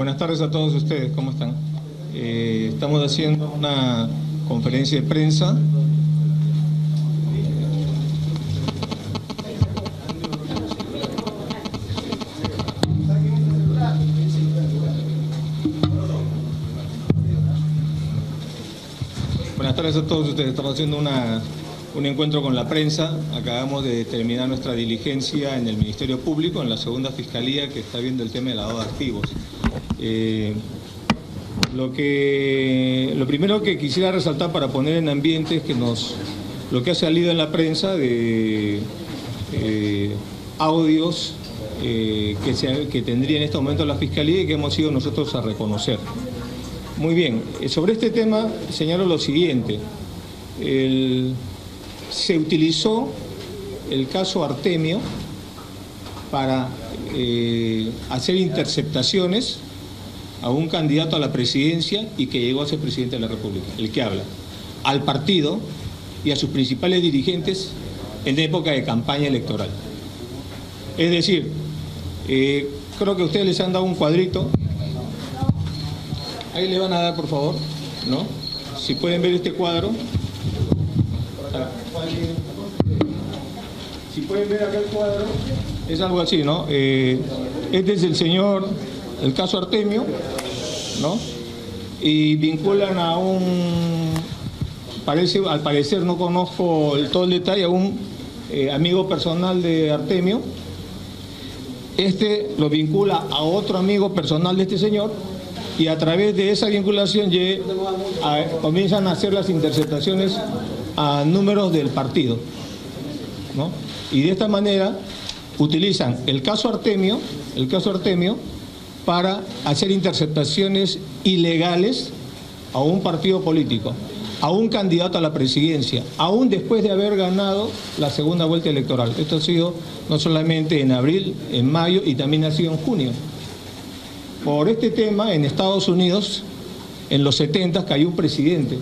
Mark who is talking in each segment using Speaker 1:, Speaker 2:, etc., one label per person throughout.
Speaker 1: Buenas tardes a todos ustedes, ¿cómo están? Estamos haciendo una conferencia de prensa. Buenas tardes a todos ustedes, estamos haciendo un encuentro con la prensa. Acabamos de terminar nuestra diligencia en el Ministerio Público, en la segunda Fiscalía que está viendo el tema de lavado de activos. Lo primero que quisiera resaltar para poner en ambiente es que lo que ha salido en la prensa de audios que tendría en este momento la Fiscalía y que hemos ido nosotros a reconocer. Muy bien, sobre este tema señalo lo siguiente. Se utilizó el caso Artemio para hacer interceptaciones a un candidato a la presidencia y que llegó a ser presidente de la República, el que habla, al partido y a sus principales dirigentes en época de campaña electoral. Es decir, creo que ustedes les han dado un cuadrito. Ahí le van a dar, por favor, ¿no? Si pueden ver este cuadro. Si pueden ver acá el cuadro, es algo así, ¿no? Este es el caso Artemio, ¿no? Y vinculan a al parecer no conozco todo el detalle, a un amigo personal de Artemio. Este lo vincula a otro amigo personal de este señor y a través de esa vinculación comienzan a hacer las interceptaciones a números del partido, ¿no? Y de esta manera utilizan el caso Artemio para hacer interceptaciones ilegales a un partido político, a un candidato a la presidencia, aún después de haber ganado la segunda vuelta electoral. Esto ha sido no solamente en abril, en mayo y también ha sido en junio. Por este tema, en Estados Unidos, en los 70 cayó un presidente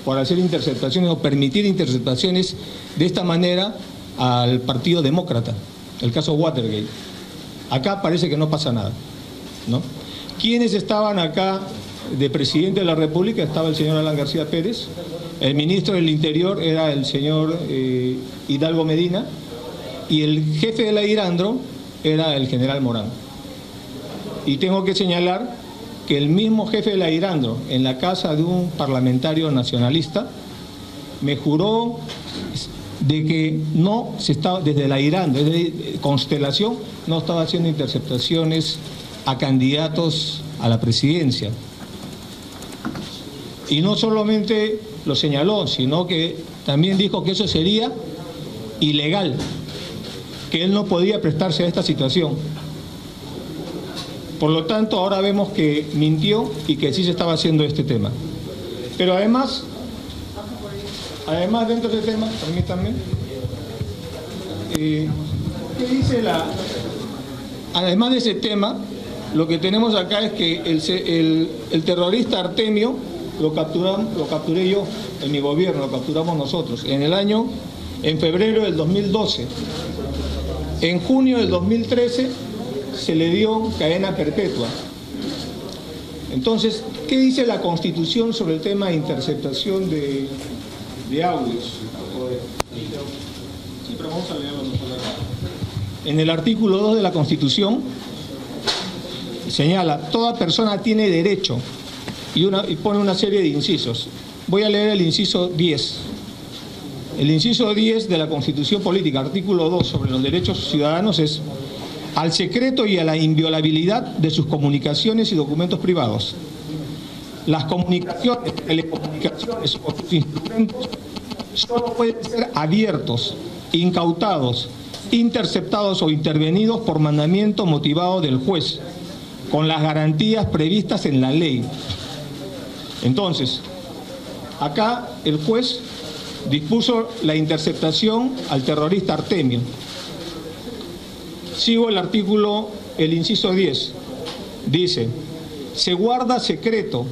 Speaker 1: por hacer interceptaciones o permitir interceptaciones de esta manera al Partido Demócrata, el caso Watergate. Acá parece que no pasa nada, ¿no? ¿Quiénes estaban acá de presidente de la República? Estaba el señor Alan García Pérez, el ministro del Interior era el señor Hidalgo Medina y el jefe de la Irandro era el general Morán. Y tengo que señalar que el mismo jefe de la Irandro, en la casa de un parlamentario nacionalista, me juró de que no se estaba, desde la Irandro, desde Constelación, no estaba haciendo interceptaciones a candidatos a la presidencia. Y no solamente lo señaló, sino que también dijo que eso sería ilegal, que él no podía prestarse a esta situación. Por lo tanto, ahora vemos que mintió y que sí se estaba haciendo este tema. Pero además dentro de este tema, permítanme, ¿qué dice además de ese tema, lo que tenemos acá es que el terrorista Artemio lo capturé yo en mi gobierno, lo capturamos nosotros, en febrero del 2012. En junio del 2013 se le dio cadena perpetua. Entonces, ¿qué dice la Constitución sobre el tema de interceptación de audios? Sí, pero vamos a leerlo nosotros acá. En el artículo 2 de la Constitución señala, toda persona tiene derecho, y pone una serie de incisos. Voy a leer el inciso 10. El inciso 10 de la Constitución Política, artículo 2, sobre los derechos ciudadanos es: al secreto y a la inviolabilidad de sus comunicaciones y documentos privados. Las comunicaciones, telecomunicaciones o sus instrumentos solo pueden ser abiertos, incautados, interceptados o intervenidos por mandamiento motivado del juez, con las garantías previstas en la ley. Entonces, acá el juez dispuso la interceptación al terrorista Artemio. Sigo el inciso 10. Dice, se guarda secreto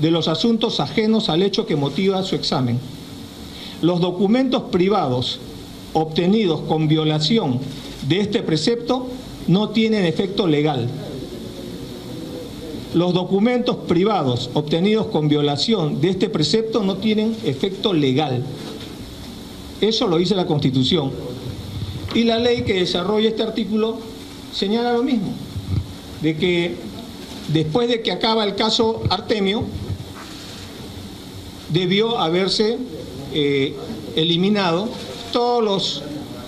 Speaker 1: de los asuntos ajenos al hecho que motiva su examen. Los documentos privados obtenidos con violación de este precepto no tienen efecto legal. los documentos privados obtenidos con violación de este precepto no tienen efecto legal. Eso lo dice la Constitución. Y la ley que desarrolla este artículo señala lo mismo, de que después de que acaba el caso Artemio, debió haberse eliminado todas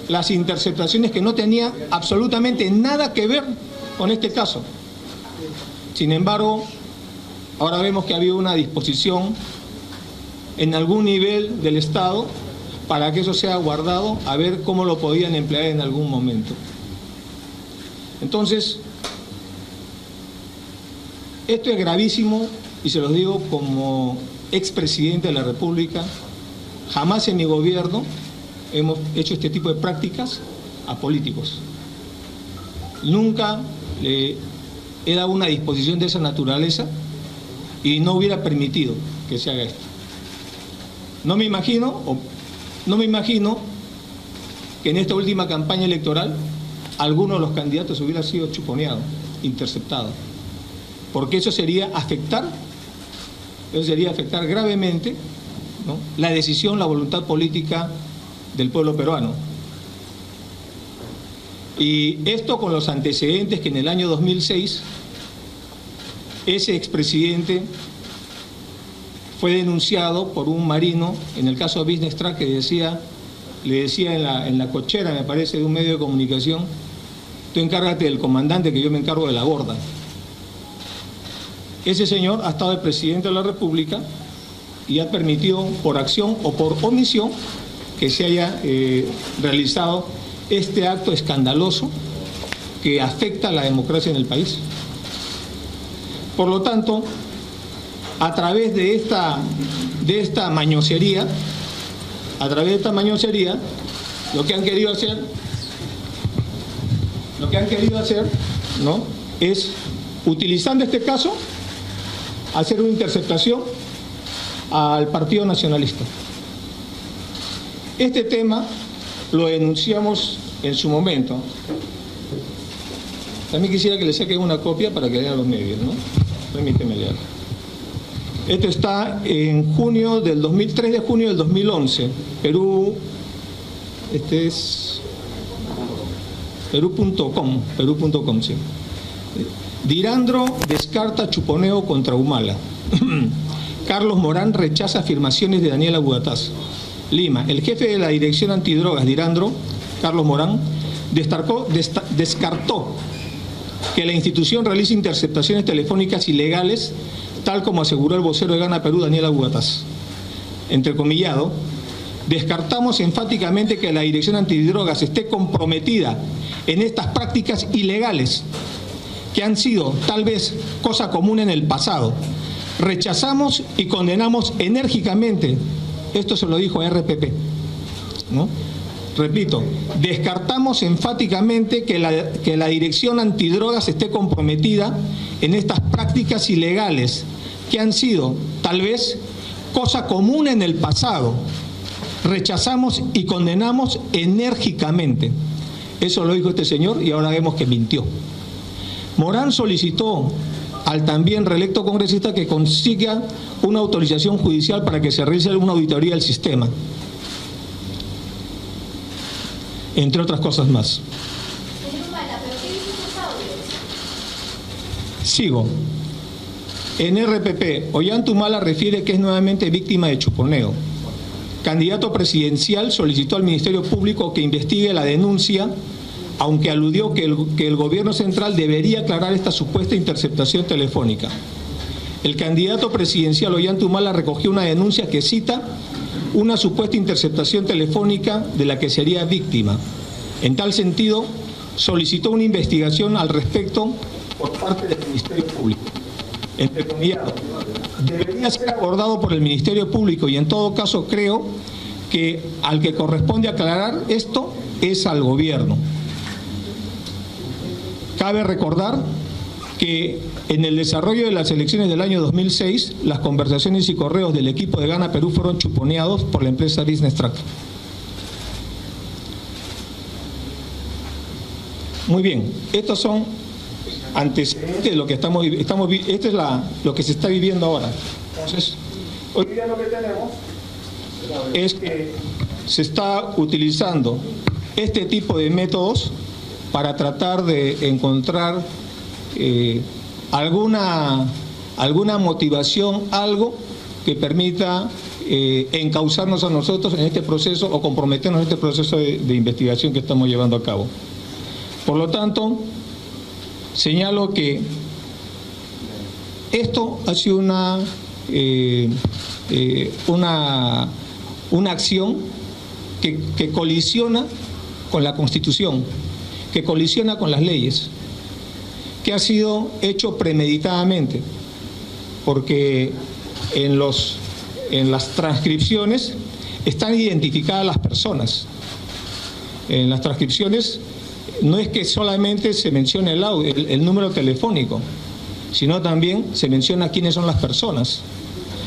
Speaker 1: las interceptaciones que no tenían absolutamente nada que ver con este caso. Sin embargo, ahora vemos que ha habido una disposición en algún nivel del Estado para que eso sea guardado, a ver cómo lo podían emplear en algún momento. Entonces, esto es gravísimo y se los digo como expresidente de la República. Jamás en mi gobierno hemos hecho este tipo de prácticas a políticos. Nunca le he dado una disposición de esa naturaleza y no hubiera permitido que se haga esto. No me imagino que en esta última campaña electoral alguno de los candidatos hubiera sido chuponeado, interceptado, porque eso sería afectar gravemente, ¿no?, la decisión, la voluntad política del pueblo peruano. Y esto con los antecedentes que en el año 2006 ese expresidente fue denunciado por un marino, en el caso de Business Track, que le decía en la cochera, me parece, de un medio de comunicación: tú encárgate del comandante, que yo me encargo de la gorda. Ese señor ha estado el presidente de la República y ha permitido, por acción o por omisión, que se haya realizado este acto escandaloso que afecta a la democracia en el país. Por lo tanto, a través de esta mañosería, lo que han querido hacer, ¿no?, es, utilizando este caso, hacer una interceptación al Partido Nacionalista. Este tema lo denunciamos en su momento. También quisiera que le saquen una copia para que lean los medios, ¿no? Permíteme leer. Esto está en junio del 3 de junio del 2011. Perú, este es perú.com, sí. Dirandro descarta chuponeo contra Humala. Carlos Morán rechaza afirmaciones de Daniela Bugataz. Lima, el jefe de la Dirección Antidrogas, Dirandro, Carlos Morán, descartó que la institución realice interceptaciones telefónicas ilegales, tal como aseguró el vocero de Gana Perú, Daniela Bugataz. Entrecomillado, descartamos enfáticamente que la Dirección Antidrogas esté comprometida en estas prácticas ilegales que han sido tal vez cosa común en el pasado. Rechazamos y condenamos enérgicamente, esto se lo dijo a RPP, ¿no? Repito, descartamos enfáticamente que la Dirección Antidrogas esté comprometida en estas prácticas ilegales que han sido tal vez cosa común en el pasado. Rechazamos y condenamos enérgicamente. Eso lo dijo este señor y ahora vemos que mintió. Morán solicitó al también reelecto congresista que consiga una autorización judicial para que se realice una auditoría del sistema, entre otras cosas más. Sigo. En RPP, Ollantumala refiere que es nuevamente víctima de chuponeo. Candidato presidencial solicitó al Ministerio Público que investigue la denuncia, aunque aludió que el gobierno central debería aclarar esta supuesta interceptación telefónica. El candidato presidencial Ollantumala recogió una denuncia que cita una supuesta interceptación telefónica de la que sería víctima. En tal sentido, solicitó una investigación al respecto por parte del Ministerio Público. Entrecomillado, debería ser abordado por el Ministerio Público y en todo caso creo que al que corresponde aclarar esto es al gobierno. Cabe recordar que en el desarrollo de las elecciones del año 2006, las conversaciones y correos del equipo de Gana Perú fueron chuponeados por la empresa Business Track. Muy bien, estos son antecedente de lo que esto es lo que se está viviendo ahora. Entonces, hoy día lo que tenemos es que se está utilizando este tipo de métodos para tratar de encontrar alguna motivación, algo que permita encauzarnos a nosotros en este proceso o comprometernos en este proceso de investigación que estamos llevando a cabo. Por lo tanto, señalo que esto ha sido una acción que colisiona con la Constitución, que colisiona con las leyes, que ha sido hecho premeditadamente, porque en las transcripciones están identificadas las personas. En las transcripciones no es que solamente se mencione el número telefónico, sino también se menciona quiénes son las personas.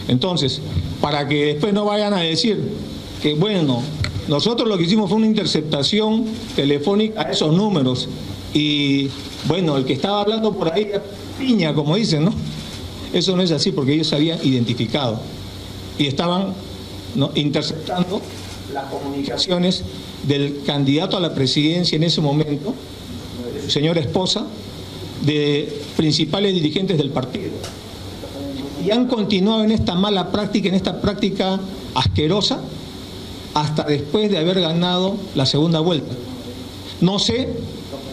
Speaker 1: Entonces, para que después no vayan a decir que, bueno, nosotros lo que hicimos fue una interceptación telefónica a esos números y, bueno, el que estaba hablando por ahí era piña, como dicen, ¿no? Eso no es así, porque ellos se habían identificado y estaban, ¿no?, interceptando las comunicaciones del candidato a la presidencia en ese momento, su señora esposa, de principales dirigentes del partido. Y han continuado en esta mala práctica, en esta práctica asquerosa, hasta después de haber ganado la segunda vuelta. No sé,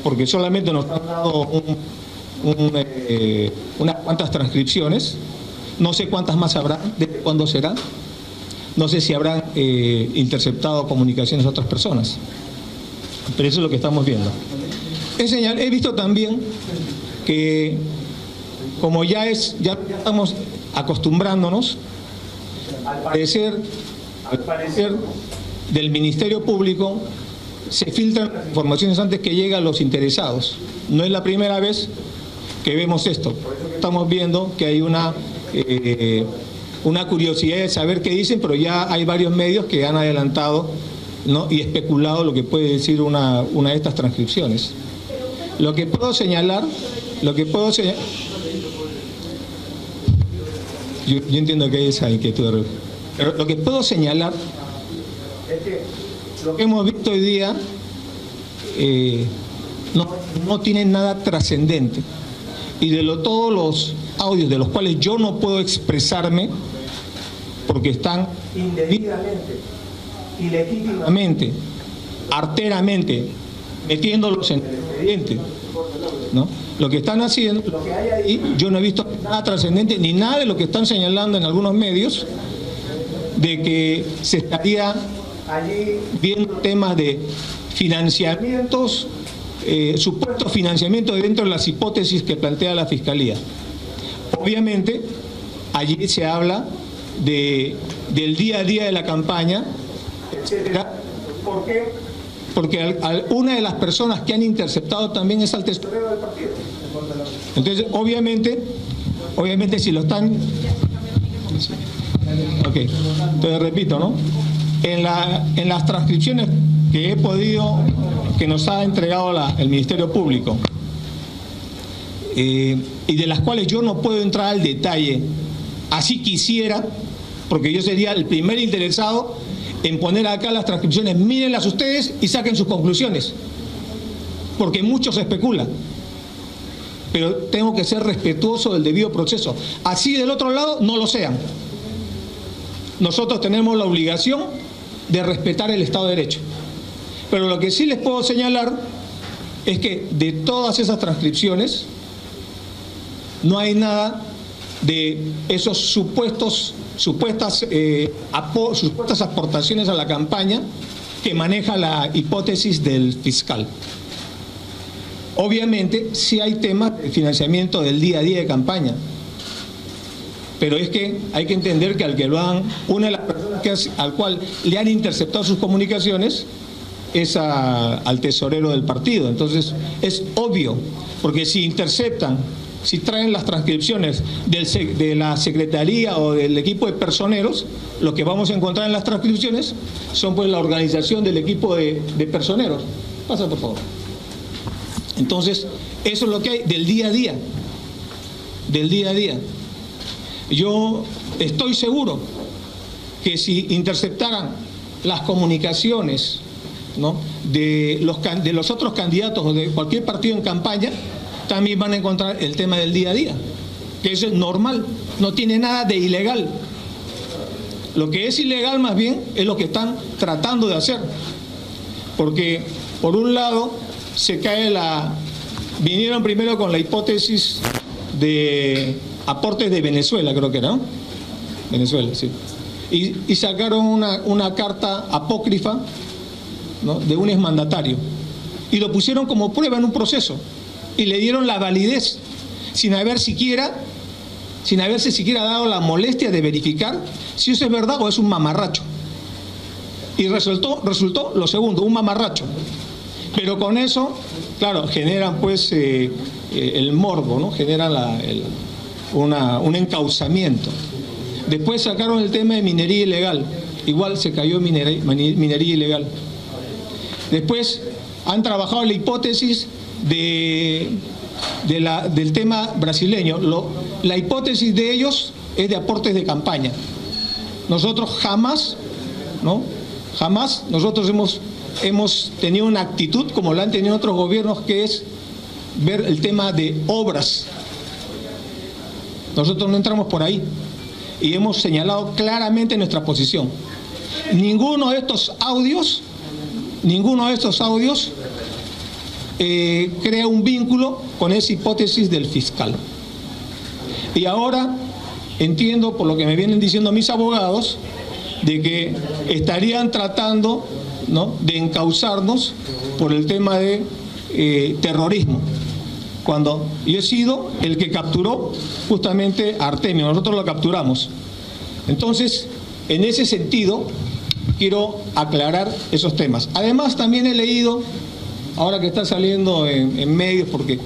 Speaker 1: porque solamente nos han dado unas cuantas transcripciones, no sé cuántas más habrá, desde cuándo será, no sé si habrán interceptado comunicaciones a otras personas, pero eso es lo que estamos viendo. He visto también que, como ya estamos acostumbrándonos, al parecer del Ministerio Público se filtran las informaciones antes que lleguen a los interesados. No es la primera vez que vemos esto. Por eso estamos viendo que hay una curiosidad de saber qué dicen, pero ya hay varios medios que han adelantado, ¿no?, y especulado lo que puede decir una de estas transcripciones. Lo que puedo señalar, yo entiendo que hay esa inquietud, pero lo que puedo señalar es que lo que hemos visto hoy día no tiene nada trascendente, y todos los audios de los cuales yo no puedo expresarme porque están indebidamente, ilegítimamente, arteramente metiéndolos en el expediente, ¿no? Lo que están haciendo, lo que hay ahí, yo no he visto nada trascendente ni nada de lo que están señalando en algunos medios de que se estaría allí viendo temas de financiamientos, supuestos financiamientos dentro de las hipótesis que plantea la Fiscalía. Obviamente, allí se habla del día a día de la campaña, etcétera. ¿Por qué? Porque una de las personas que han interceptado también es al tesorero del partido. Entonces, obviamente si lo están... Ok, entonces repito, ¿no? En las transcripciones que nos ha entregado el Ministerio Público, y de las cuales yo no puedo entrar al detalle, así quisiera, porque yo sería el primer interesado en poner acá las transcripciones, mírenlas ustedes y saquen sus conclusiones, porque mucho se especula, pero tengo que ser respetuoso del debido proceso, así del otro lado no lo sean. Nosotros tenemos la obligación de respetar el Estado de Derecho, pero lo que sí les puedo señalar es que de todas esas transcripciones no hay nada de esos supuestas aportaciones a la campaña que maneja la hipótesis del fiscal. Obviamente sí hay temas de financiamiento del día a día de campaña, pero es que hay que entender que al que lo han, una de las personas al cual le han interceptado sus comunicaciones es al tesorero del partido. Entonces es obvio, porque si interceptan, si traen las transcripciones de la Secretaría o del equipo de personeros, lo que vamos a encontrar en las transcripciones son pues la organización del equipo de personeros. Pasa, por favor. Entonces, Eso es lo que hay del día a día. Del día a día. Yo estoy seguro que si interceptaran las comunicaciones, ¿no?, de los otros candidatos o de cualquier partido en campaña, también van a encontrar el tema del día a día, que eso es normal, no tiene nada de ilegal. Lo que es ilegal más bien es lo que están tratando de hacer, porque por un lado se cae vinieron primero con la hipótesis de aportes de Venezuela, creo que era, ¿no? Venezuela, sí. Y sacaron una carta apócrifa, ¿no?, de un exmandatario, y lo pusieron como prueba en un proceso, y le dieron la validez, sin haberse siquiera dado la molestia de verificar si eso es verdad o es un mamarracho. Y resultó lo segundo, un mamarracho. Pero con eso, claro, generan pues el morbo, ¿no? Generan un encauzamiento. Después sacaron el tema de minería ilegal. Igual se cayó minería ilegal. Después han trabajado la hipótesis del tema brasileño. La hipótesis de ellos es de aportes de campaña. Nosotros jamás, ¿no?, jamás nosotros hemos tenido una actitud como la han tenido otros gobiernos, que es ver el tema de obras. Nosotros no entramos por ahí y hemos señalado claramente nuestra posición. Ninguno de estos audios crea un vínculo con esa hipótesis del fiscal. Y ahora entiendo, por lo que me vienen diciendo mis abogados, de que estarían tratando, ¿no?, de encauzarnos por el tema de terrorismo, cuando yo he sido el que capturó justamente a Artemio, nosotros lo capturamos. Entonces, en ese sentido, quiero aclarar esos temas. Además, también he leído, ahora que está saliendo en medios, porque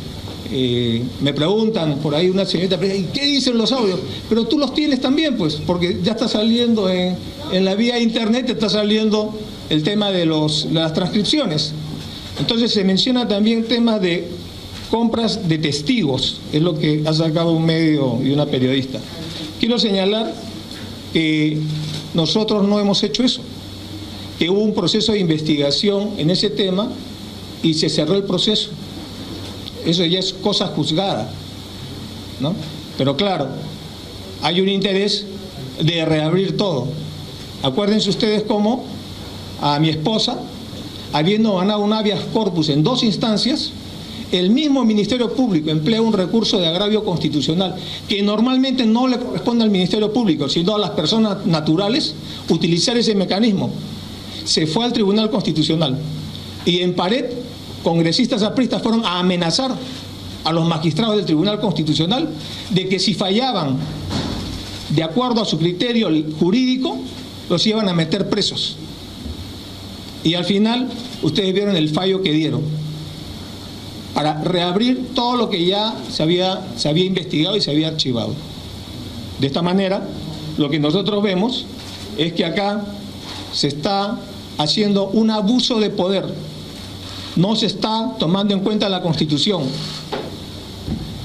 Speaker 1: me preguntan por ahí una señorita, ¿qué dicen los audios? Pero tú los tienes también, pues, porque ya está saliendo en la vía internet, está saliendo el tema de las transcripciones. Entonces se menciona también temas de compras de testigos, es lo que ha sacado un medio y una periodista. Quiero señalar que nosotros no hemos hecho eso, que hubo un proceso de investigación en ese tema y se cerró el proceso. Eso ya es cosa juzgada, ¿no? Pero claro, hay un interés de reabrir todo. Acuérdense ustedes cómo a mi esposa, habiendo ganado un habeas corpus en 2 instancias, el mismo Ministerio Público emplea un recurso de agravio constitucional que normalmente no le corresponde al Ministerio Público, sino a las personas naturales utilizar ese mecanismo. Se fue al Tribunal Constitucional y en pared congresistas apristas fueron a amenazar a los magistrados del Tribunal Constitucional de que si fallaban de acuerdo a su criterio jurídico, los iban a meter presos. Y al final, ustedes vieron el fallo que dieron para reabrir todo lo que ya se había investigado y se había archivado. De esta manera, lo que nosotros vemos es que acá se está haciendo un abuso de poder. No se está tomando en cuenta la Constitución.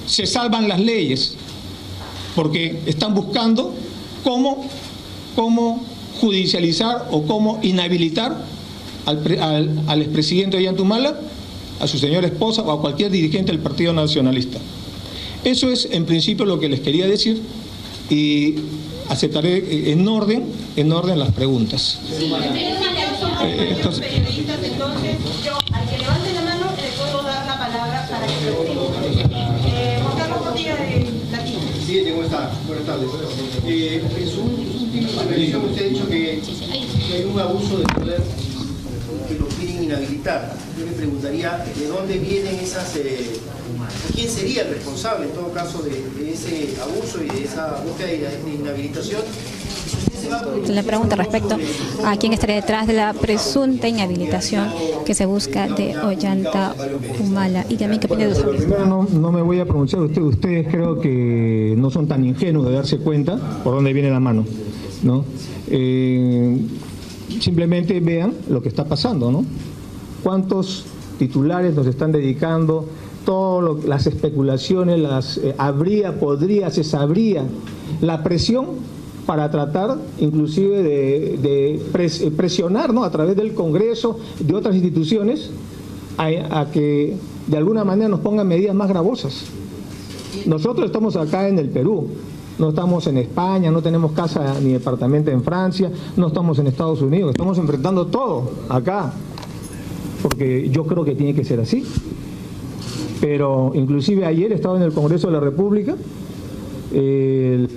Speaker 1: Se salvan las leyes porque están buscando cómo judicializar o cómo inhabilitar al expresidente Ollanta, a su señora esposa o a cualquier dirigente del Partido Nacionalista. Eso es en principio lo que les quería decir y aceptaré en orden las preguntas.
Speaker 2: Entonces, yo, al que levante la mano, le puedo dar la palabra para que pregunte. Juan Carlos Portilla de Latino.
Speaker 3: Sí, ¿cómo está? Buenas tardes. En su última intervención usted ha dicho que hay un abuso de poder que lo quieren inhabilitar. Yo le preguntaría de dónde vienen esas... ¿quién sería el responsable en todo caso de ese abuso y de esa búsqueda de inhabilitación?
Speaker 4: Le pregunta respecto a quién estaría detrás de la presunta inhabilitación que se busca de Ollanta Humala, y también qué opina de
Speaker 1: eso. Primero no me voy a pronunciar, ustedes creo que no son tan ingenuos de darse cuenta por dónde viene la mano, ¿no? Simplemente vean lo que está pasando, ¿no? ¿Cuántos titulares nos están dedicando todas las especulaciones, se sabría la presión para tratar inclusive de presionar, ¿no?, a través del Congreso, de otras instituciones, a que de alguna manera nos pongan medidas más gravosas. Nosotros estamos acá en el Perú, no estamos en España, no tenemos casa ni departamento en Francia, no estamos en Estados Unidos, estamos enfrentando todo acá, porque yo creo que tiene que ser así. Pero inclusive ayer estaba en el Congreso de la República, el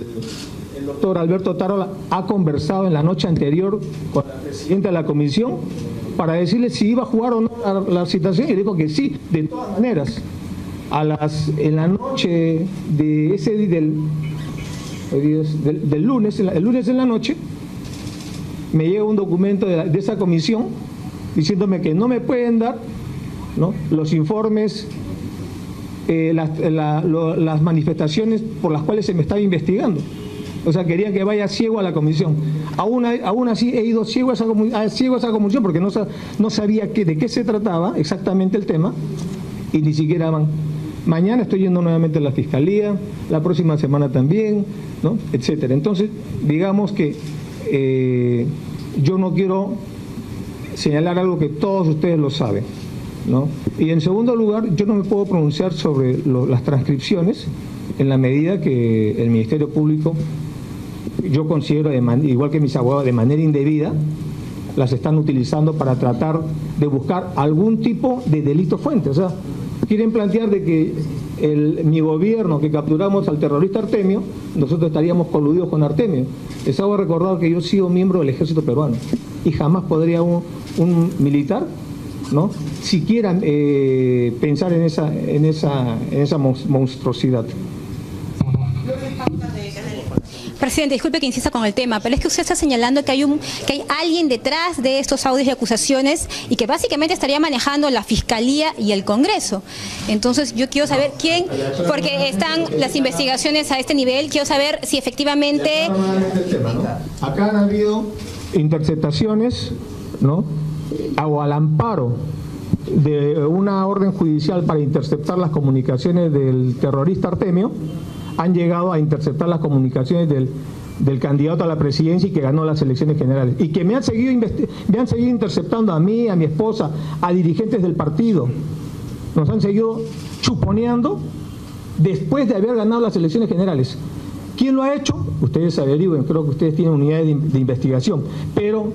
Speaker 1: doctor Alberto Tarola ha conversado en la noche anterior con la presidenta de la comisión para decirle si iba a jugar o no la citación, y dijo que sí, de todas maneras. En la noche de ese del lunes, el lunes en la noche, me llega un documento de esa comisión diciéndome que no me pueden dar, ¿no?, los informes, las manifestaciones por las cuales se me estaba investigando. O sea, querían que vaya ciego a la comisión. Aún así he ido ciego a esa comisión porque no sabía de qué se trataba exactamente el tema, y ni siquiera van. Mañana estoy yendo nuevamente a la Fiscalía, la próxima semana también, ¿no?, etcétera. Entonces, digamos que yo no quiero señalar algo que todos ustedes lo saben, ¿no? Y en segundo lugar, yo no me puedo pronunciar sobre las transcripciones en la medida que el Ministerio Público, yo considero, igual que mis abogados, de manera indebida, las están utilizando para tratar de buscar algún tipo de delito fuente. O sea, quieren plantear de que mi gobierno, que capturamos al terrorista Artemio, nosotros estaríamos coludidos con Artemio. Les hago recordar que yo he sido miembro del ejército peruano y jamás podría un militar, ¿no?, siquiera pensar en esa monstruosidad.
Speaker 4: Presidente, disculpe que insista con el tema, pero es que usted está señalando que hay alguien detrás de estos audios y acusaciones y que básicamente estaría manejando la Fiscalía y el Congreso. Entonces yo quiero saber quién, porque están las investigaciones a este nivel, quiero saber si efectivamente...
Speaker 1: Acá han habido interceptaciones, ¿no?, o al amparo de una orden judicial para interceptar las comunicaciones del terrorista Artemio, han llegado a interceptar las comunicaciones del candidato a la presidencia y que ganó las elecciones generales, y que me han seguido interceptando a mí, a mi esposa, a dirigentes del partido. Nos han seguido chuponeando después de haber ganado las elecciones generales. ¿Quién lo ha hecho? Ustedes averigüen, creo que ustedes tienen unidades de investigación, pero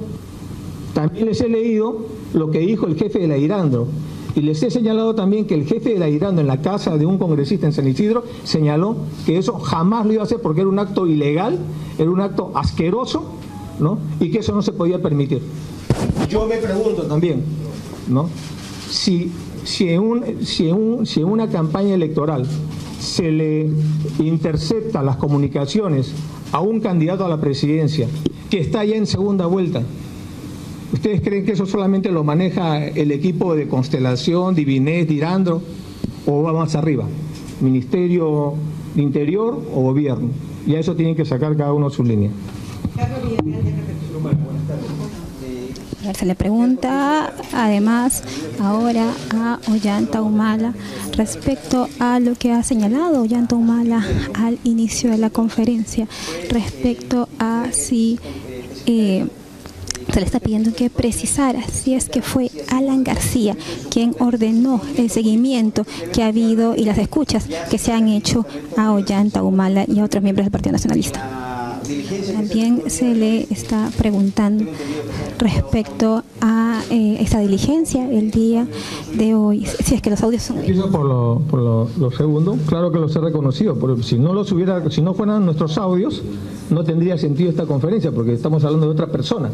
Speaker 1: también les he leído lo que dijo el jefe de la Irandro, y les he señalado también que el jefe de la Irandro en la casa de un congresista en San Isidro señaló que eso jamás lo iba a hacer porque era un acto ilegal, era un acto asqueroso, ¿no?, y que eso no se podía permitir. Yo me pregunto también, ¿no?, si en una campaña electoral se le intercepta las comunicaciones a un candidato a la presidencia que está ya en segunda vuelta, ¿ustedes creen que eso solamente lo maneja el equipo de Constelación, Divinet, Irandro, o va más arriba? ¿Ministerio de Interior o Gobierno? Y a eso tienen que sacar cada uno su línea.
Speaker 4: A ver, se le pregunta además ahora a Ollanta Humala respecto a lo que ha señalado Ollanta Humala al inicio de la conferencia, respecto a si... se le está pidiendo que precisara si es que fue Alan García quien ordenó el seguimiento que ha habido y las escuchas que se han hecho a Ollanta Humala y a otros miembros del Partido Nacionalista. También se le está preguntando respecto a esa diligencia el día de hoy, si es que los audios son...
Speaker 1: Empiezo por lo segundo. Claro que los he reconocido, porque si no fueran nuestros audios, no tendría sentido esta conferencia, porque estamos hablando de otra persona.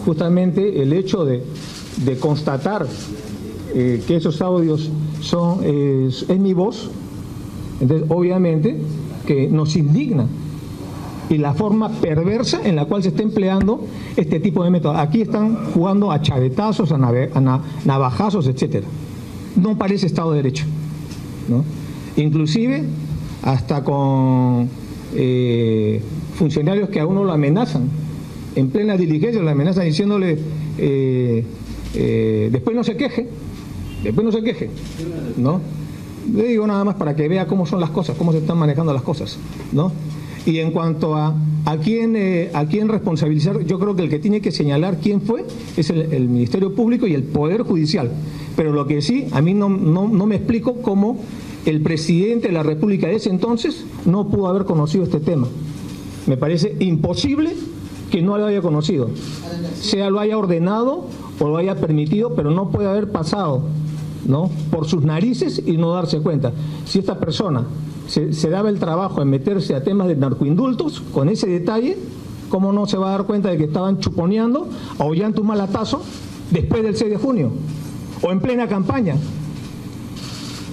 Speaker 1: Justamente el hecho de constatar que esos audios es mi voz, entonces obviamente que nos indigna, y la forma perversa en la cual se está empleando este tipo de métodos. Aquí están jugando a chavetazos, a navajazos, etcétera. No parece Estado de Derecho, ¿no? Inclusive hasta con funcionarios que a uno lo amenazan, en plena diligencia lo amenazan diciéndole después no se queje, ¿no? Le digo nada más para que vea cómo son las cosas, cómo se están manejando las cosas, ¿no? Y en cuanto a quién responsabilizar, yo creo que el que tiene que señalar quién fue es el Ministerio Público y el Poder Judicial. Pero lo que sí, a mí no me explico cómo el presidente de la República de ese entonces no pudo haber conocido este tema. Me parece imposible que no lo haya conocido, sea lo haya ordenado o lo haya permitido, pero no puede haber pasado, ¿no?, por sus narices y no darse cuenta. Si esta persona se daba el trabajo en meterse a temas de narcoindultos con ese detalle, ¿cómo no se va a dar cuenta de que estaban chuponeando a Ollanta Humala después del 6 de junio o en plena campaña?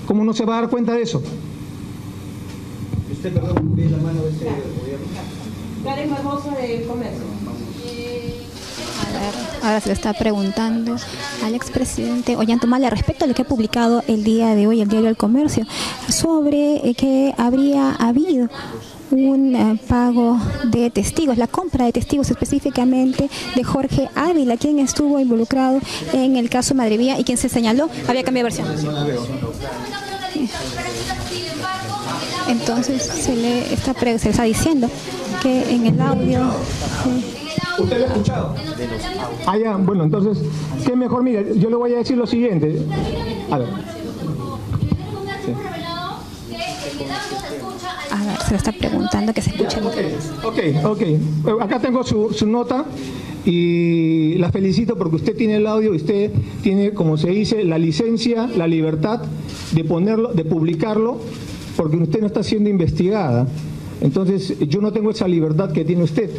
Speaker 1: ¿Cómo no se va a dar cuenta de eso?
Speaker 3: Usted, perdón, ve la mano de este gobierno.
Speaker 2: Karen Barbosa de Comercio.
Speaker 4: Ahora se le está preguntando al expresidente Ollanta Humala respecto a lo que ha publicado el día de hoy el diario El Comercio sobre que habría habido un pago de testigos, la compra de testigos específicamente de Jorge Ávila, quien estuvo involucrado en el caso Madrevía y quien se señaló había cambiado de versión. Entonces se le está diciendo que en el audio...
Speaker 1: ¿Usted lo ha escuchado? Ah, ya, bueno, entonces, ¿qué mejor? Mire, yo le voy a decir lo siguiente. A ver.
Speaker 4: A ver, se le está preguntando que se escuche.
Speaker 1: Ok. Acá tengo su nota y la felicito porque usted tiene el audio y usted tiene, como se dice, la licencia, la libertad de ponerlo, de publicarlo, porque usted no está siendo investigada. Entonces, yo no tengo esa libertad que tiene usted.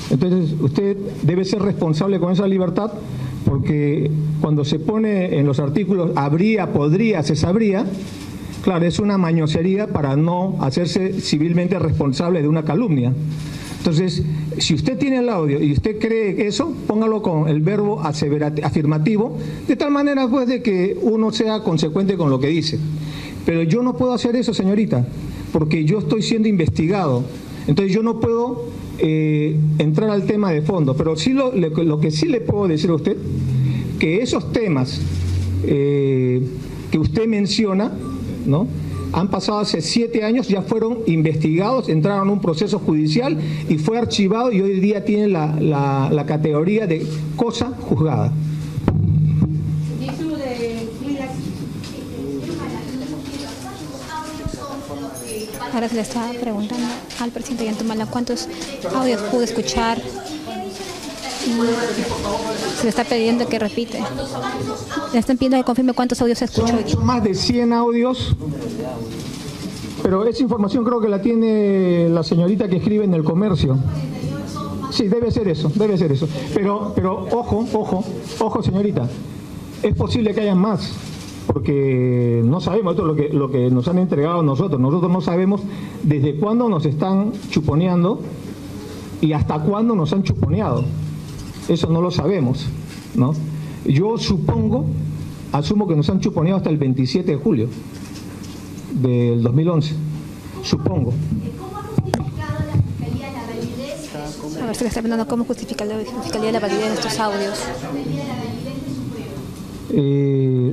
Speaker 1: Entonces, usted debe ser responsable con esa libertad, porque cuando se pone en los artículos habría, podría, se sabría, claro, es una mañosería para no hacerse civilmente responsable de una calumnia. Entonces, si usted tiene el audio y usted cree eso, póngalo con el verbo afirmativo, de tal manera pues de que uno sea consecuente con lo que dice. Pero yo no puedo hacer eso, señorita, porque yo estoy siendo investigado. Entonces yo no puedo entrar al tema de fondo, pero sí lo que sí le puedo decir a usted, que esos temas que usted menciona, ¿no?, han pasado hace 7 años, ya fueron investigados, entraron a un proceso judicial y fue archivado y hoy día tiene la categoría de cosa juzgada.
Speaker 4: Ahora se le está preguntando al presidente Ollanta Humala cuántos audios pudo escuchar. Se le está pidiendo que repite. Le están pidiendo que confirme cuántos audios se escuchó.
Speaker 1: Son más de 100 audios, pero esa información creo que la tiene la señorita que escribe en El Comercio. Sí, debe ser eso. Pero ojo, señorita, es posible que haya más, porque no sabemos, esto es lo que nos han entregado nosotros no sabemos desde cuándo nos están chuponeando y hasta cuándo nos han chuponeado, eso no lo sabemos, ¿no? Yo asumo que nos han chuponeado hasta el 27 de julio del 2011, supongo.
Speaker 4: A ver, se le está preguntando cómo justifica la Fiscalía la validez de estos audios.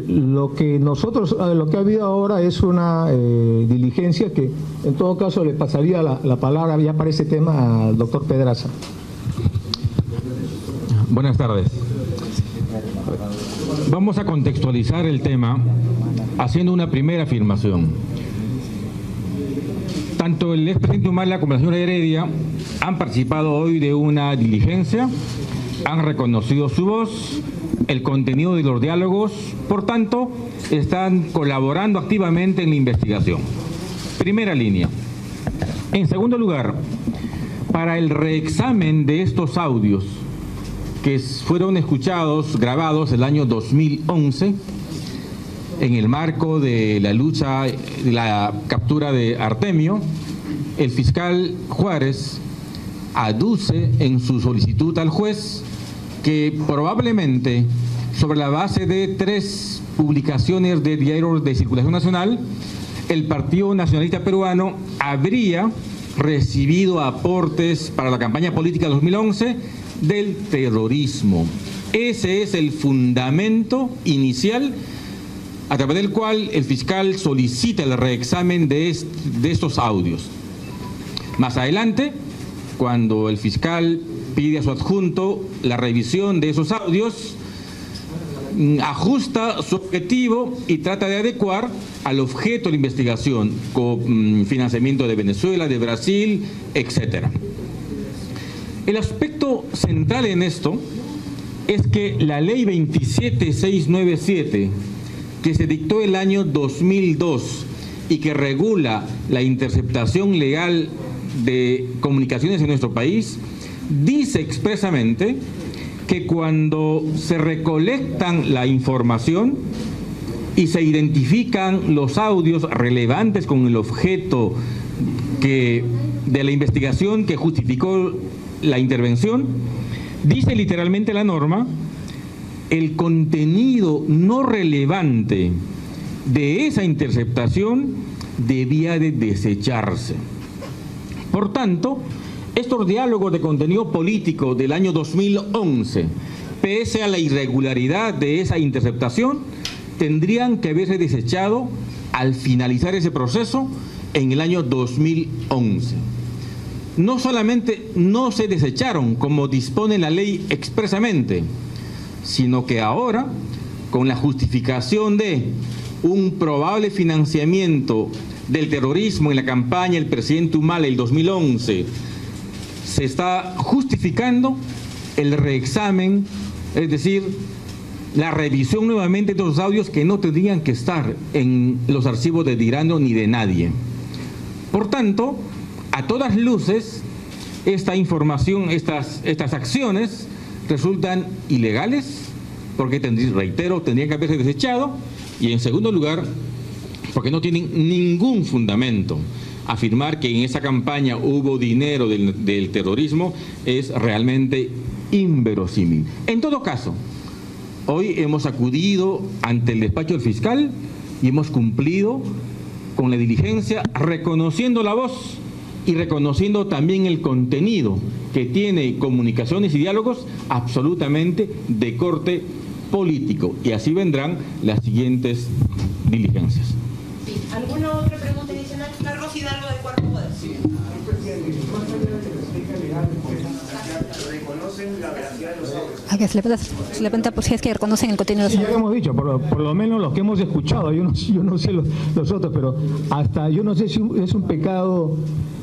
Speaker 1: Lo que ha habido ahora es una diligencia que en todo caso le pasaría la palabra ya para ese tema al doctor Pedraza.
Speaker 5: Buenas tardes. Vamos a contextualizar el tema haciendo una primera afirmación. Tanto el expresidente Humala como la señora Heredia han participado hoy de una diligencia, han reconocido su voz, el contenido de los diálogos, por tanto, están colaborando activamente en la investigación. Primera línea. En segundo lugar, para el reexamen de estos audios que fueron escuchados, grabados el año 2011, en el marco de la lucha, de la captura de Artemio, el fiscal Juárez aduce en su solicitud al juez que probablemente sobre la base de 3 publicaciones de diarios de circulación nacional, el Partido Nacionalista Peruano habría recibido aportes para la campaña política de 2011 del terrorismo. Ese es el fundamento inicial a través del cual el fiscal solicita el reexamen de estos audios. Más adelante, cuando el fiscal pide a su adjunto la revisión de esos audios, ajusta su objetivo y trata de adecuar al objeto de la investigación, con financiamiento de Venezuela, de Brasil, etc. El aspecto central en esto es que la ley 27697, que se dictó el año 2002 y que regula la interceptación legal de comunicaciones en nuestro país, dice expresamente que cuando se recolectan la información y se identifican los audios relevantes con el objeto de la investigación que justificó la intervención, dice literalmente la norma, el contenido no relevante de esa interceptación debía de desecharse. Por tanto, estos diálogos de contenido político del año 2011, pese a la irregularidad de esa interceptación, tendrían que haberse desechado al finalizar ese proceso en el año 2011. No solamente no se desecharon, como dispone la ley expresamente, sino que ahora, con la justificación de un probable financiamiento del terrorismo en la campaña del presidente Humala el 2011, se está justificando el reexamen, es decir, la revisión nuevamente de los audios que no tendrían que estar en los archivos de Dirando ni de nadie. Por tanto, a todas luces, esta información, estas acciones resultan ilegales, porque, reitero, tendrían que haberse desechado, y en segundo lugar, porque no tienen ningún fundamento. Afirmar que en esa campaña hubo dinero del terrorismo es realmente inverosímil. En todo caso, hoy hemos acudido ante el despacho del fiscal y hemos cumplido con la diligencia, reconociendo la voz y reconociendo también el contenido que tiene comunicaciones y diálogos absolutamente de corte político. Y así vendrán las siguientes diligencias.
Speaker 2: Sí. ¿Alguna otra pregunta adicional? Carlos Hidalgo, del Cuarto Poder. Sí. ¿Reconocen la veracidad de los audios?
Speaker 4: Se le pregunta por si es que reconocen el contenido de los audios.
Speaker 1: Ya lo hemos dicho, por lo menos los que hemos escuchado, yo no sé los otros, pero hasta yo no sé si es un pecado,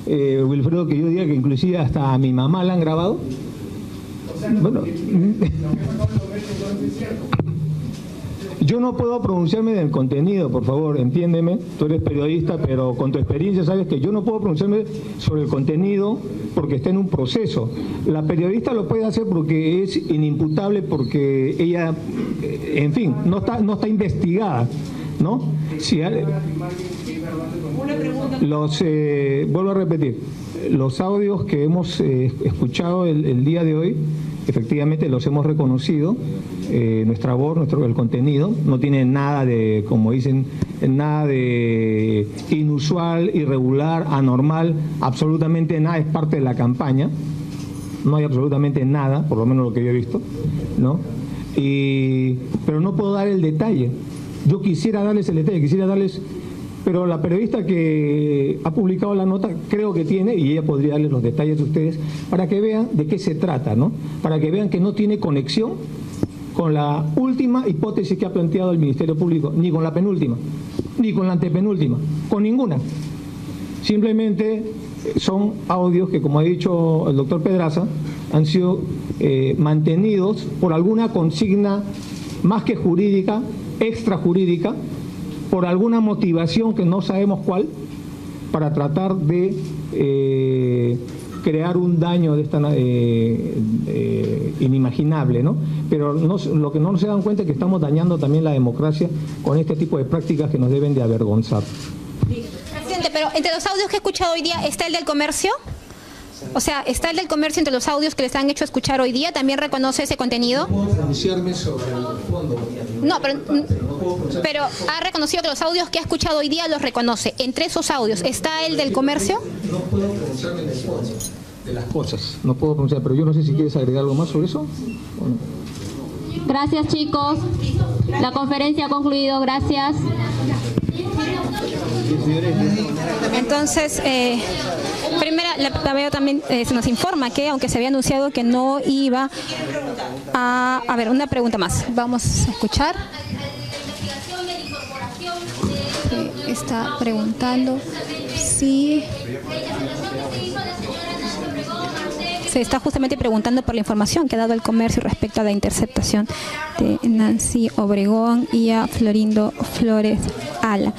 Speaker 1: Wilfredo, que yo diga que inclusive hasta a mi mamá la han grabado. Bueno, yo no puedo pronunciarme del contenido, por favor, entiéndeme, tú eres periodista, pero con tu experiencia sabes que yo no puedo pronunciarme sobre el contenido porque está en un proceso. La periodista lo puede hacer porque es inimputable, porque ella, en fin, no está investigada, ¿no? Si, vuelvo a repetir, los audios que hemos escuchado el día de hoy, efectivamente los hemos reconocido. Nuestra voz, el contenido, no tiene nada de, como dicen, nada de inusual, irregular, anormal, absolutamente nada, es parte de la campaña, no hay absolutamente nada, por lo menos lo que yo he visto, ¿no? Pero no puedo dar el detalle. Yo quisiera darles el detalle, pero la periodista que ha publicado la nota creo que tiene, y ella podría darles los detalles a ustedes, para que vean de qué se trata, ¿no? Para que vean que no tiene conexión con la última hipótesis que ha planteado el Ministerio Público, ni con la penúltima, ni con la antepenúltima, con ninguna. Simplemente son audios que, como ha dicho el doctor Pedraza, han sido mantenidos por alguna consigna más que jurídica, extrajurídica, por alguna motivación que no sabemos cuál, para tratar de crear un daño de esta inimaginable, ¿no? Pero lo que no se dan cuenta es que estamos dañando también la democracia con este tipo de prácticas que nos deben de avergonzar.
Speaker 4: Presidente, pero entre los audios que he escuchado hoy día, ¿está el del comercio? O sea, ¿está el del comercio entre los audios que les han hecho escuchar hoy día? ¿También reconoce ese contenido?
Speaker 1: No puedo pronunciarme sobre el fondo.
Speaker 4: No, pero ha reconocido que los audios que ha escuchado hoy día los reconoce. Entre esos audios, ¿está el del comercio?
Speaker 1: No puedo pronunciarme en el fondo de las cosas. No puedo pronunciar, pero yo no sé si quieres agregar algo más sobre eso. ¿O no?
Speaker 6: Gracias, chicos. La conferencia ha concluido. Gracias.
Speaker 4: Entonces, primera, la veo también, se nos informa que aunque se había anunciado que no iba a ver, una pregunta más. Vamos a escuchar. Está preguntando si... Se está justamente preguntando por la información que ha dado el comercio respecto a la interceptación de Nancy Obregón y a Florindo Flores Ala.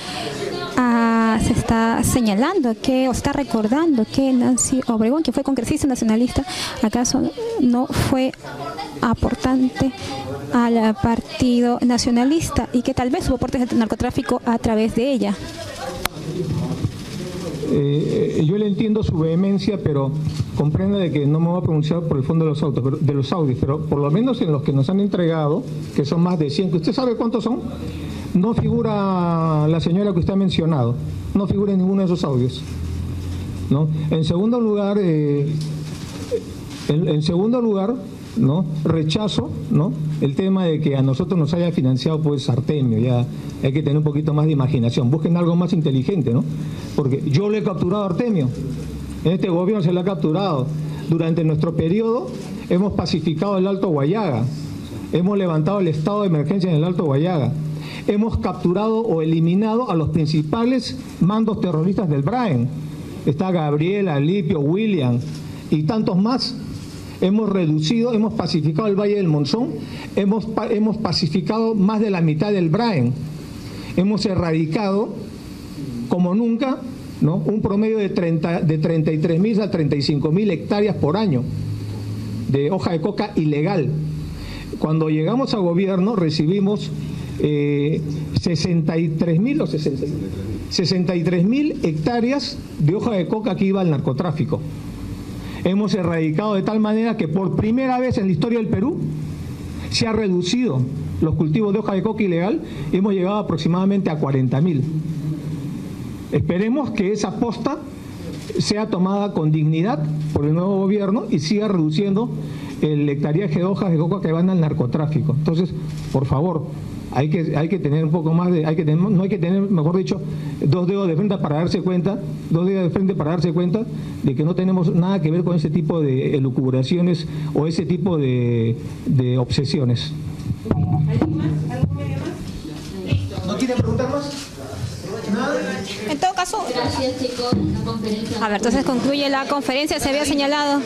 Speaker 4: Se está señalando que, o está recordando que Nancy Obregón, que fue congresista nacionalista, acaso no fue aportante al Partido Nacionalista y que tal vez hubo aportes de narcotráfico a través de ella.
Speaker 1: Yo le entiendo su vehemencia, pero comprenda de que no me voy a pronunciar por el fondo de los audios, pero por lo menos en los que nos han entregado, que son más de 100, que usted sabe cuántos son, no figura la señora que usted ha mencionado, no figura en ninguno de esos audios, ¿no? En segundo lugar, ¿no? Rechazo, ¿no? El tema de que a nosotros nos haya financiado pues Artemio. Ya hay que tener un poquito más de imaginación, busquen algo más inteligente, ¿no? Porque yo le he capturado a Artemio, en este gobierno se le ha capturado. Durante nuestro periodo hemos pacificado el Alto Guayaga, hemos levantado el estado de emergencia en el Alto Guayaga, hemos capturado o eliminado a los principales mandos terroristas del BRAEN. Está Gabriel, Alipio, William y tantos más. Hemos reducido, hemos pacificado el Valle del Monzón, hemos pacificado más de la mitad del BRAEN, hemos erradicado como nunca, ¿no? Un promedio de 33.000 a 35.000 hectáreas por año de hoja de coca ilegal. Cuando llegamos a gobierno recibimos 63.000 o 63.000 hectáreas de hoja de coca que iba al narcotráfico. Hemos erradicado de tal manera que por primera vez en la historia del Perú se ha reducido los cultivos de hoja de coca ilegal, hemos llegado aproximadamente a 40.000. Esperemos que esa posta sea tomada con dignidad por el nuevo gobierno y siga reduciendo el hectareaje de hojas de coca que van al narcotráfico. Entonces, por favor, hay que tener un poco más de, no hay que tener, mejor dicho, dos dedos de frente para darse cuenta, de que no tenemos nada que ver con ese tipo de elucubraciones o ese tipo de obsesiones.
Speaker 2: ¿Algo más? ¿Algo medio más? Listo.
Speaker 3: ¿No quiere preguntar más?
Speaker 4: En todo caso,
Speaker 6: Gracias, chicos. La conferencia.
Speaker 4: a ver, entonces concluye la conferencia, se había señalado.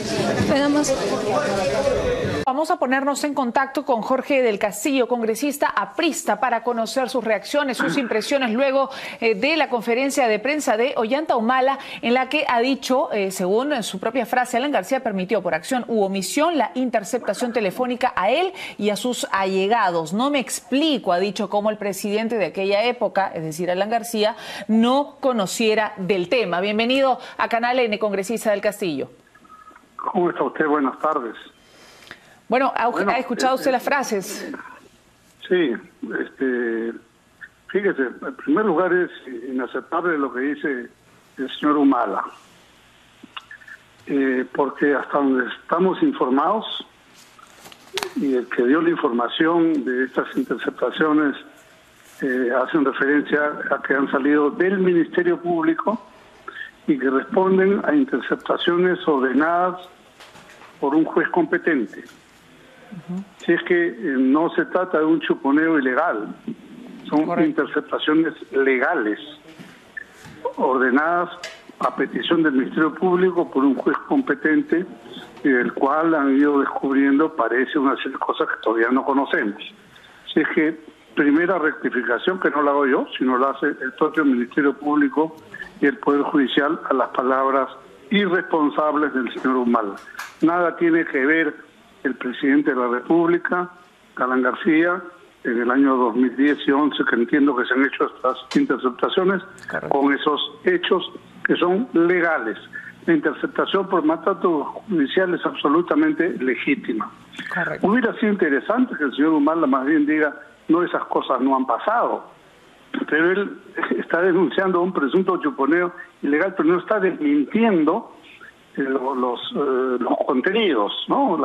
Speaker 7: Vamos a ponernos en contacto con Jorge del Castillo, congresista aprista, para conocer sus reacciones, sus impresiones luego de la conferencia de prensa de Ollanta Humala, en la que ha dicho, según su propia frase, Alan García permitió por acción u omisión la interceptación telefónica a él y a sus allegados. No me explico, ha dicho, cómo el presidente de aquella época, es decir, Alan García, no conociera del tema. Bienvenido a Canal N, congresista del Castillo.
Speaker 8: ¿Cómo está usted? Buenas tardes.
Speaker 7: Bueno, ¿ha escuchado usted las frases?
Speaker 8: Sí, fíjese, en primer lugar es inaceptable lo que dice el señor Humala, porque hasta donde estamos informados, y el que dio la información de estas interceptaciones hacen referencia a que han salido del Ministerio Público y que responden a interceptaciones ordenadas por un juez competente. Si es que no se trata de un chuponeo ilegal, son interceptaciones legales, ordenadas a petición del Ministerio Público por un juez competente, y del cual han ido descubriendo, parece, una serie de cosas que todavía no conocemos. Si es que, primera rectificación, que no la hago yo, sino la hace el propio Ministerio Público y el Poder Judicial a las palabras irresponsables del señor Humala. Nada tiene que ver el presidente de la República, Alan García, en el año 2010 y 2011, que entiendo que se han hecho estas interceptaciones, con esos hechos que son legales. La interceptación por mandato judicial es absolutamente legítima. Correcto. Hubiera sido interesante que el señor Humala más bien diga, no, esas cosas no han pasado, pero él está denunciando un presunto chuponeo ilegal, pero no está desmintiendo los contenidos, ¿no?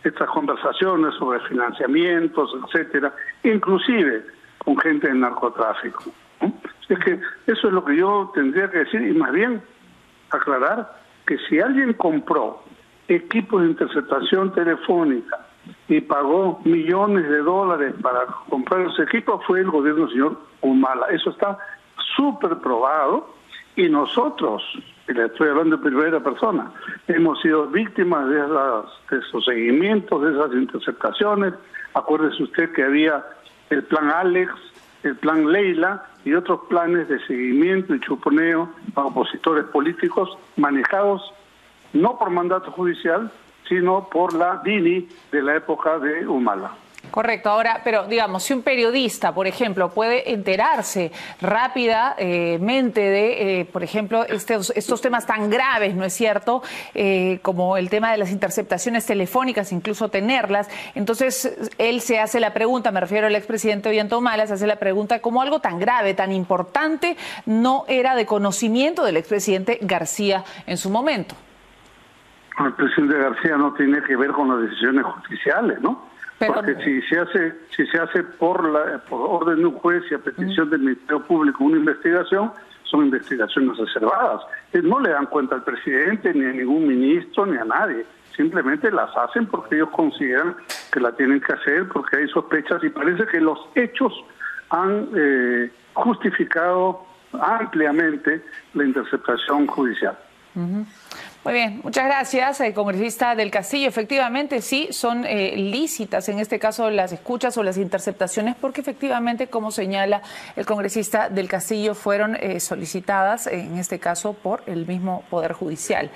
Speaker 8: estas conversaciones sobre financiamientos, etcétera, inclusive con gente del narcotráfico, ¿no? Es que eso es lo que yo tendría que decir, y más bien aclarar que si alguien compró equipos de interceptación telefónica y pagó millones de dólares para comprar ese equipo, fue el gobierno del señor Humala. Eso está súper probado, y nosotros, y le estoy hablando de primera persona, hemos sido víctimas de esos seguimientos, de esas interceptaciones. Acuérdese usted que había el plan Alex, el plan Leila y otros planes de seguimiento y chuponeo a opositores políticos manejados no por mandato judicial, sino por la DINI de la época de Humala.
Speaker 7: Correcto. Ahora, pero digamos, si un periodista, por ejemplo, puede enterarse rápidamente de, por ejemplo, estos temas tan graves, ¿no es cierto?, como el tema de las interceptaciones telefónicas, incluso tenerlas, entonces él se hace la pregunta, me refiero al expresidente Ollanta Humala, se hace la pregunta cómo algo tan grave, tan importante, no era de conocimiento del expresidente García en su momento.
Speaker 8: El presidente García no tiene que ver con las decisiones judiciales, ¿no? Porque si se hace por orden de un juez y a petición del Ministerio Público una investigación, son investigaciones reservadas. No le dan cuenta al presidente, ni a ningún ministro, ni a nadie. Simplemente las hacen porque ellos consideran que la tienen que hacer, porque hay sospechas, y parece que los hechos han justificado ampliamente la interceptación judicial.
Speaker 7: Muy bien, muchas gracias, congresista del Castillo. Efectivamente, sí, son lícitas en este caso las escuchas o las interceptaciones, porque efectivamente, como señala el congresista del Castillo, fueron solicitadas en este caso por el mismo Poder Judicial.